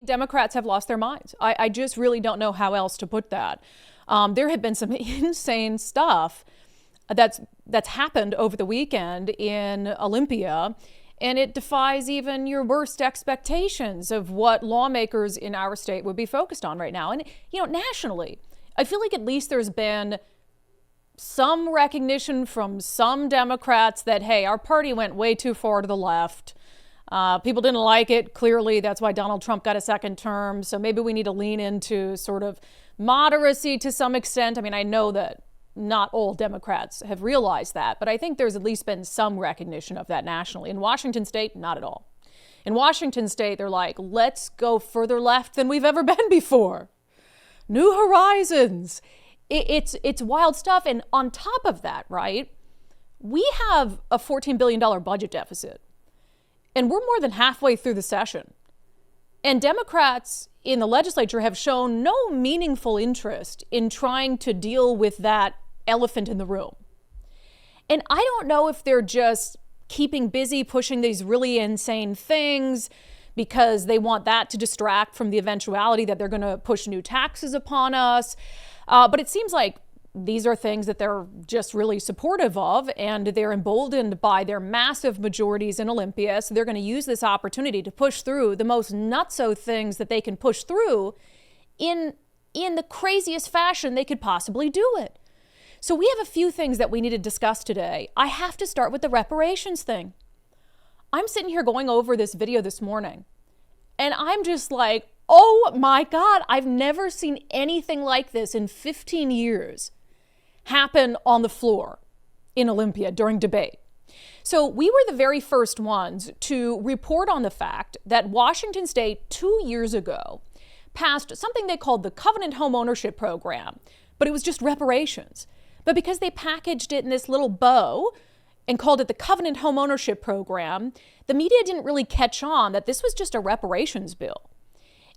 Democrats have lost their minds. I just really don't know how else to put that. There have been some insane stuff that's happened over the weekend in Olympia, and it defies even your worst expectations of what lawmakers in our state would be focused on right now. And, nationally, I feel like at least there's been some recognition from some Democrats that, hey, our party went way too far to the left. People didn't like it. Clearly, that's why Donald Trump got a second term. So maybe we need to lean into sort of moderacy to some extent. I mean, I know that not all Democrats have realized that, but I think there's at least been some recognition of that nationally. In Washington state, not at all. In Washington state, they're like, let's go further left than we've ever been before. New horizons. It's wild stuff. And on top of that, right, we have a $14 billion budget deficit. And we're more than halfway through the session. And Democrats in the legislature have shown no meaningful interest in trying to deal with that elephant in the room. And I don't know if they're just keeping busy pushing these really insane things because they want that to distract from the eventuality that they're going to push new taxes upon us. But it seems like these are things that they're just really supportive of, and they're emboldened by their massive majorities in Olympia. So they're going to use this opportunity to push through the most nutso things that they can push through in the craziest fashion they could possibly do it. So we have a few things that we need to discuss today. I have to start with the reparations thing. I'm sitting here going over this video this morning, and I'm just like, oh my God, I've never seen anything like this in 15 years happen on the floor in Olympia during debate. So we were the very first ones to report on the fact that Washington State 2 years ago passed something they called the Covenant Home Ownership Program, but it was just reparations. But because they packaged it in this little bow and called it the Covenant Home Ownership Program, the media didn't really catch on that this was just a reparations bill.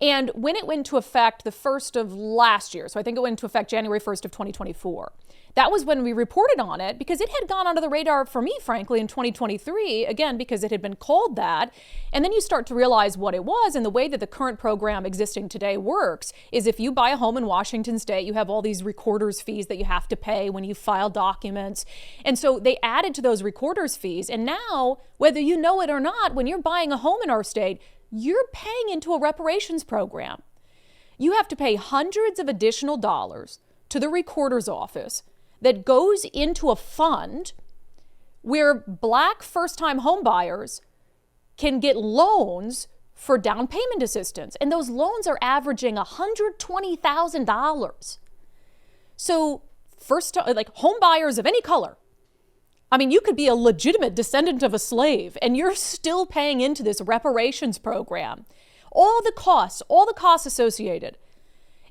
And when it went into effect the first of last year, so I think it went into effect January 1st of 2024, that was when we reported on it because it had gone under the radar for me, frankly, in 2023, again, because it had been called that. And then you start to realize what it was, and the way that the current program existing today works is if you buy a home in Washington State, you have all these recorder's fees that you have to pay when you file documents. And so they added to those recorder's fees. And now, whether you know it or not, when you're buying a home in our state, you're paying into a reparations program. You have to pay hundreds of additional dollars to the recorder's office that goes into a fund where Black first-time homebuyers can get loans for down payment assistance. And those loans are averaging $120,000. So homebuyers of any color, I mean, you could be a legitimate descendant of a slave and you're still paying into this reparations program. All the costs associated.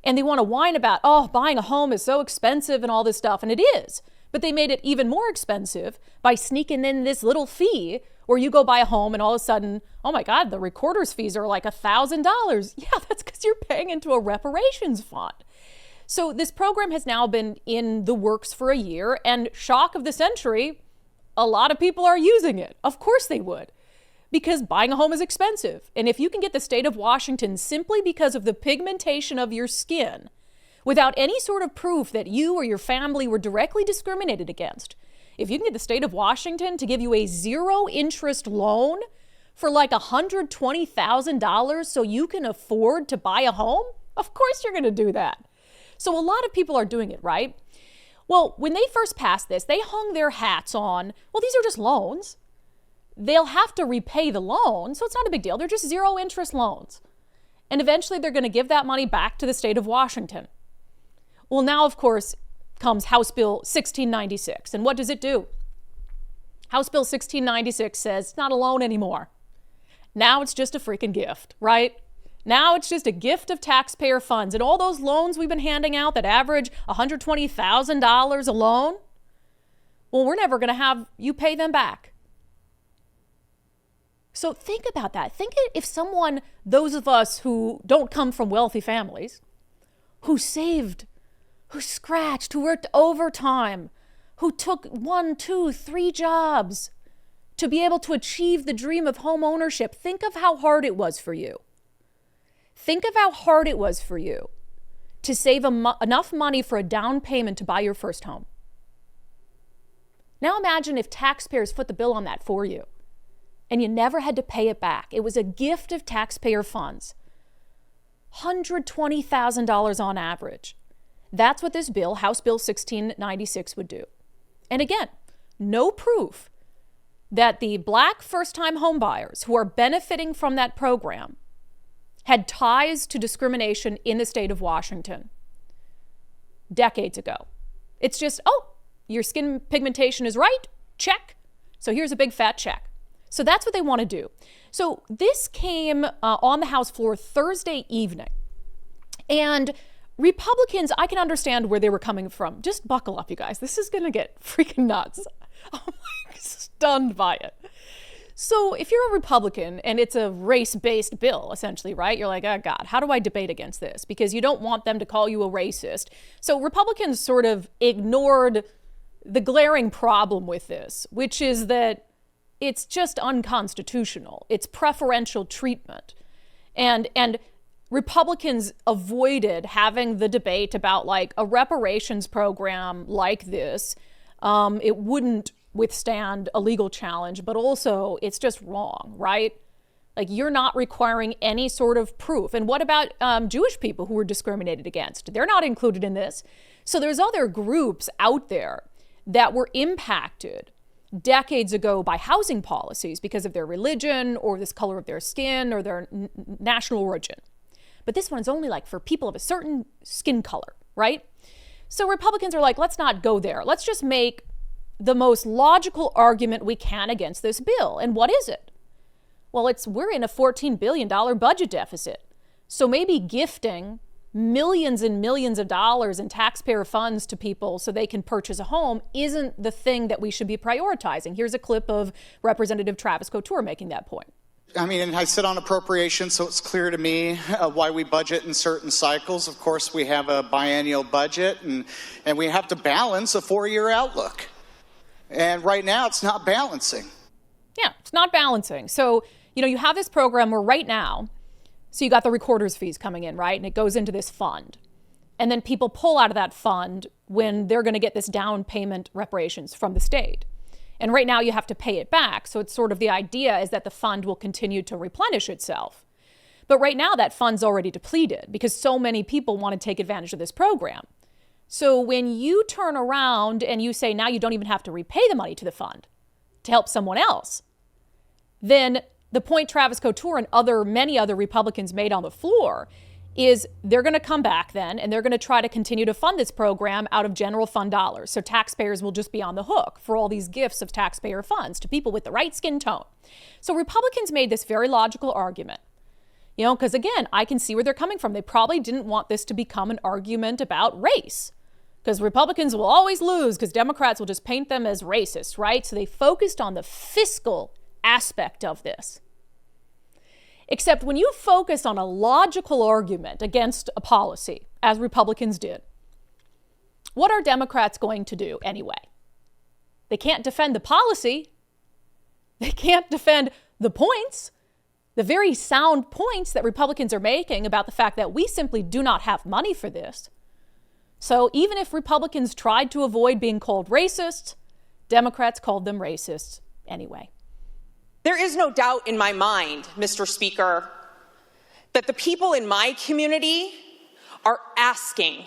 And they want to whine about, oh, buying a home is so expensive and all this stuff. And it is. But they made it even more expensive by sneaking in this little fee where you go buy a home and all of a sudden, oh my God, the recorder's fees are like $1,000. Yeah, that's because you're paying into a reparations fund. So this program has now been in the works for a year, and shock of the century, a lot of people are using it. Of course they would, because buying a home is expensive. And if you can get the state of Washington simply because of the pigmentation of your skin, without any sort of proof that you or your family were directly discriminated against, if you can get the state of Washington to give you a zero interest loan for like $120,000 so you can afford to buy a home, of course you're going to do that. So a lot of people are doing it, right? Well, when they first passed this, they hung their hats on, well, these are just loans. They'll have to repay the loan, so it's not a big deal. They're just zero interest loans. And eventually they're going to give that money back to the state of Washington. Well, now, of course, comes House Bill 1696. And what does it do? House Bill 1696 says it's not a loan anymore. Now it's just a freaking gift, right? Now it's just a gift of taxpayer funds. And all those loans we've been handing out that average $120,000 a loan, well, we're never going to have you pay them back. So think about that. Think if someone, those of us who don't come from wealthy families, who saved, who scratched, who worked overtime, who took 1, 2, 3 jobs to be able to achieve the dream of home ownership, think of how hard it was for you. Think of how hard it was for you to save enough money for a down payment to buy your first home. Now imagine if taxpayers foot the bill on that for you and you never had to pay it back. It was a gift of taxpayer funds. $120,000 on average. That's what this bill, House Bill 1696, would do. And again, no proof that the Black first-time homebuyers who are benefiting from that program had ties to discrimination in the state of Washington decades ago. It's just, oh, your skin pigmentation is right, check. So here's a big fat check. So that's what they want to do. So this came on the House floor Thursday evening. And Republicans, I can understand where they were coming from. Just buckle up, you guys. This is going to get freaking nuts. I'm like stunned by it. So if you're a Republican and it's a race-based bill, essentially, right? You're like, oh, God, how do I debate against this? Because you don't want them to call you a racist. So Republicans sort of ignored the glaring problem with this, which is that it's just unconstitutional. It's preferential treatment. And Republicans avoided having the debate about like a reparations program like this. It wouldn't withstand a legal challenge, but also it's just wrong, right? Like you're not requiring any sort of proof. And what about Jewish people who were discriminated against? They're not included in this. So there's other groups out there that were impacted decades ago by housing policies because of their religion or this color of their skin or their national origin. But this one's only like for people of a certain skin color, right? So Republicans are like, let's not go there. Let's just make the most logical argument we can against this bill. And what is it? Well, we're in a $14 billion budget deficit. So maybe gifting millions and millions of dollars in taxpayer funds to people so they can purchase a home isn't the thing that we should be prioritizing. Here's a clip of Representative Travis Couture making that point. I mean, and I sit on appropriations, so it's clear to me why we budget in certain cycles. Of course, we have a biennial budget, and we have to balance a 4-year outlook. And right now, it's not balancing. Yeah, it's not balancing. So, you have this program where right now, so you got the recorder's fees coming in, right? And it goes into this fund. And then people pull out of that fund when they're going to get this down payment reparations from the state. And right now you have to pay it back. So it's sort of the idea is that the fund will continue to replenish itself. But right now that fund's already depleted because so many people want to take advantage of this program. So when you turn around and you say now you don't even have to repay the money to the fund to help someone else, then the point Travis Couture and many other Republicans made on the floor is they're going to come back then and they're going to try to continue to fund this program out of general fund dollars. So taxpayers will just be on the hook for all these gifts of taxpayer funds to people with the right skin tone. So Republicans made this very logical argument, because again, I can see where they're coming from. They probably didn't want this to become an argument about race because Republicans will always lose because Democrats will just paint them as racist, right? So they focused on the fiscal aspect of this. Except when you focus on a logical argument against a policy, as Republicans did, what are Democrats going to do anyway? They can't defend the policy. They can't defend the points, the very sound points that Republicans are making about the fact that we simply do not have money for this. So even if Republicans tried to avoid being called racist, Democrats called them racists anyway. There is no doubt in my mind, Mr. Speaker, that the people in my community are asking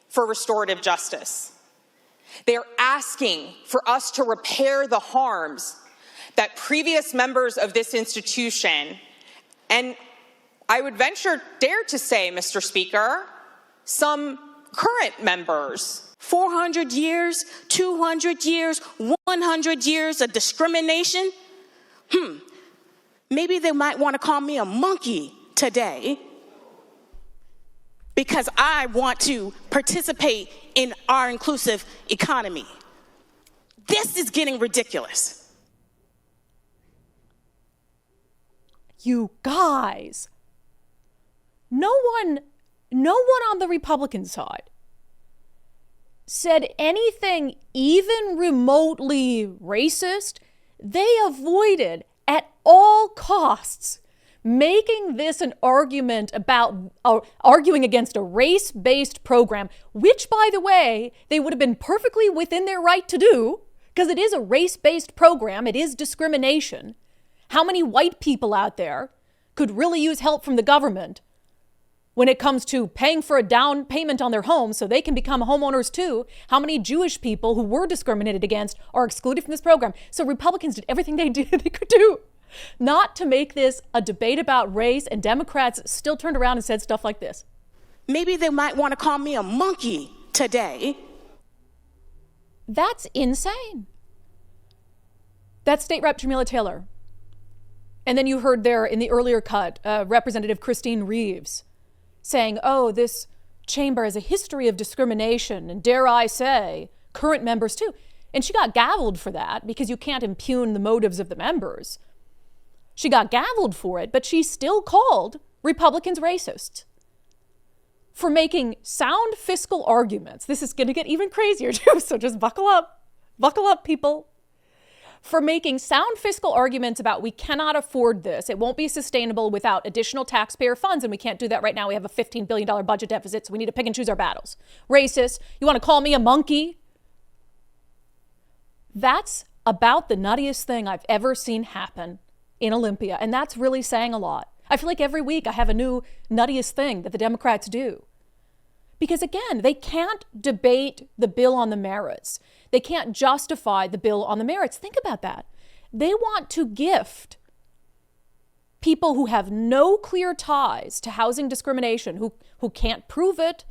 for restorative justice. They are asking for us to repair the harms that previous members of this institution, and I would dare to say, Mr. Speaker, some current members, 400 years, 200 years, 100 years of discrimination. Maybe they might want to call me a monkey today because I want to participate in our inclusive economy. This is getting ridiculous. You guys, no one on the Republican side said anything even remotely racist. They avoided at all costs making this an argument about arguing against a race-based program, which, by the way, they would have been perfectly within their right to do, because it is a race-based program. It is discrimination. How many white people out there could really use help from the government when it comes to paying for a down payment on their home so they can become homeowners too? How many Jewish people who were discriminated against are excluded from this program? So Republicans did everything they could do not to make this a debate about race, and Democrats still turned around and said stuff like this. Maybe they might want to call me a monkey today. That's insane. That's State Rep Jamila Taylor. And then you heard there in the earlier cut, Representative Christine Reeves saying, oh, this chamber has a history of discrimination, and dare I say, current members too. And she got gavelled for that because you can't impugn the motives of the members. She got gavelled for it, but she still called Republicans racist for making sound fiscal arguments. This is going to get even crazier too, so just buckle up. Buckle up, people. For making sound fiscal arguments about we cannot afford this. It won't be sustainable without additional taxpayer funds, and we can't do that right now. We have a $15 billion budget deficit, so we need to pick and choose our battles. Racist. You want to call me a monkey? That's about the nuttiest thing I've ever seen happen in Olympia, and that's really saying a lot. I feel like every week I have a new nuttiest thing that the Democrats do. Because again, they can't debate the bill on the merits. They can't justify the bill on the merits. Think about that. They want to gift people who have no clear ties to housing discrimination, who can't prove it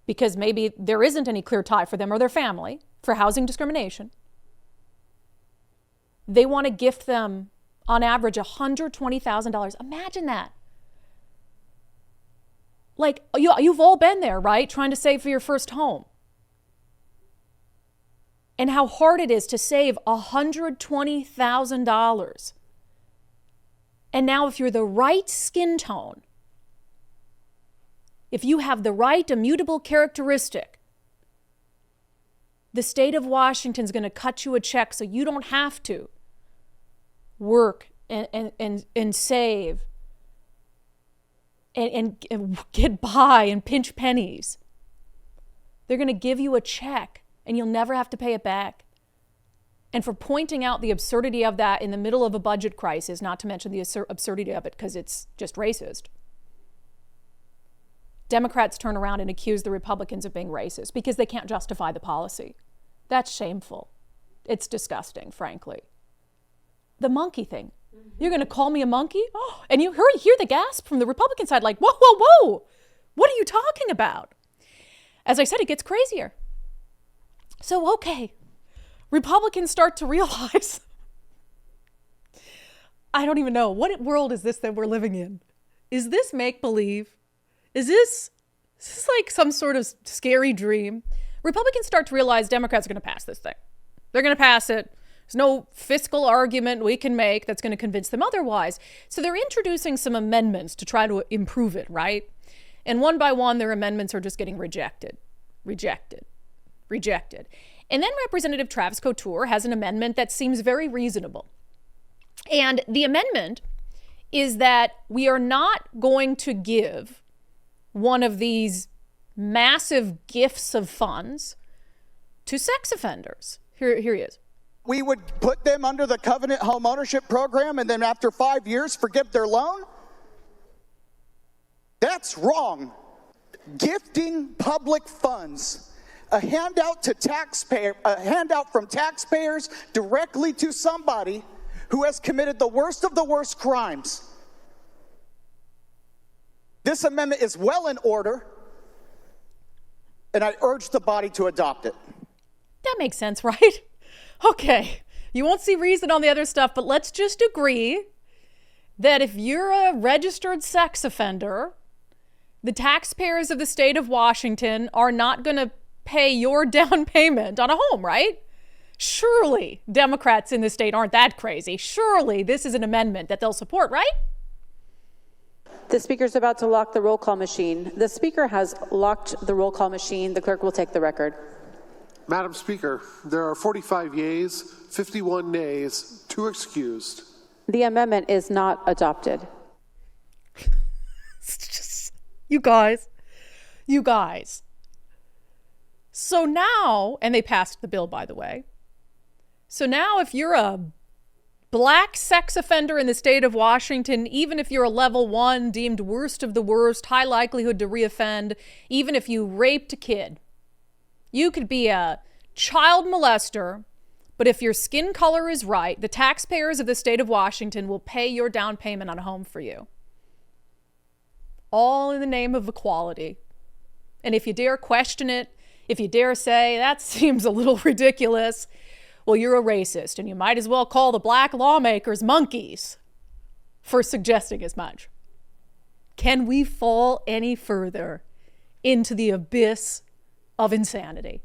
because maybe there isn't any clear tie for them or their family for housing discrimination. They want to gift them, on average, $120,000. Imagine that. Like, you've all been there, right? Trying to save for your first home. And how hard it is to save $120,000. And now if you're the right skin tone, if you have the right immutable characteristic, the state of Washington is going to cut you a check so you don't have to work and save and get by and pinch pennies. They're going to give you a check and you'll never have to pay it back. And for pointing out the absurdity of that in the middle of a budget crisis, not to mention the absurdity of it because it's just racist, Democrats turn around and accuse the Republicans of being racist because they can't justify the policy. That's shameful. It's disgusting, frankly. The monkey thing. You're going to call me a monkey? Oh, and you hear the gasp from the Republican side, like, whoa, whoa, whoa. What are you talking about? As I said, it gets crazier. So, okay, Republicans start to realize, I don't even know, what world is this that we're living in? Is this make-believe? Is this like some sort of scary dream? Republicans start to realize Democrats are going to pass this thing. They're going to pass it. There's no fiscal argument we can make that's going to convince them otherwise. So they're introducing some amendments to try to improve it, right? And one by one, their amendments are just getting rejected. And then Representative Travis Couture has an amendment that seems very reasonable. And the amendment is that we are not going to give one of these massive gifts of funds to sex offenders. Here he is. We would put them under the Covenant Home Ownership Program and then after 5 years forgive their loan? That's wrong. Gifting public funds, a handout from taxpayers directly to somebody who has committed the worst of the worst crimes. This amendment is well in order, and I urge the body to adopt it. That makes sense, right? Okay, you won't see reason on the other stuff, but let's just agree that if you're a registered sex offender, the taxpayers of the state of Washington are not going to pay your down payment on a home, right? Surely Democrats in the state aren't that crazy. Surely this is an amendment that they'll support, right? The Speaker's about to lock the roll call machine. The Speaker has locked the roll call machine. The clerk will take the record. Madam Speaker, there are 45 yeas, 51 nays, 2 excused. The amendment is not adopted. It's just, you guys. So now, and they passed the bill, by the way. So now if you're a black sex offender in the state of Washington, even if you're a level 1, deemed worst of the worst, high likelihood to reoffend, even if you raped a kid, you could be a child molester, but if your skin color is right, the taxpayers of the state of Washington will pay your down payment on a home for you. All in the name of equality. And if you dare question it, if you dare say, that seems a little ridiculous, well, you're a racist, and you might as well call the black lawmakers monkeys for suggesting as much. Can we fall any further into the abyss of insanity?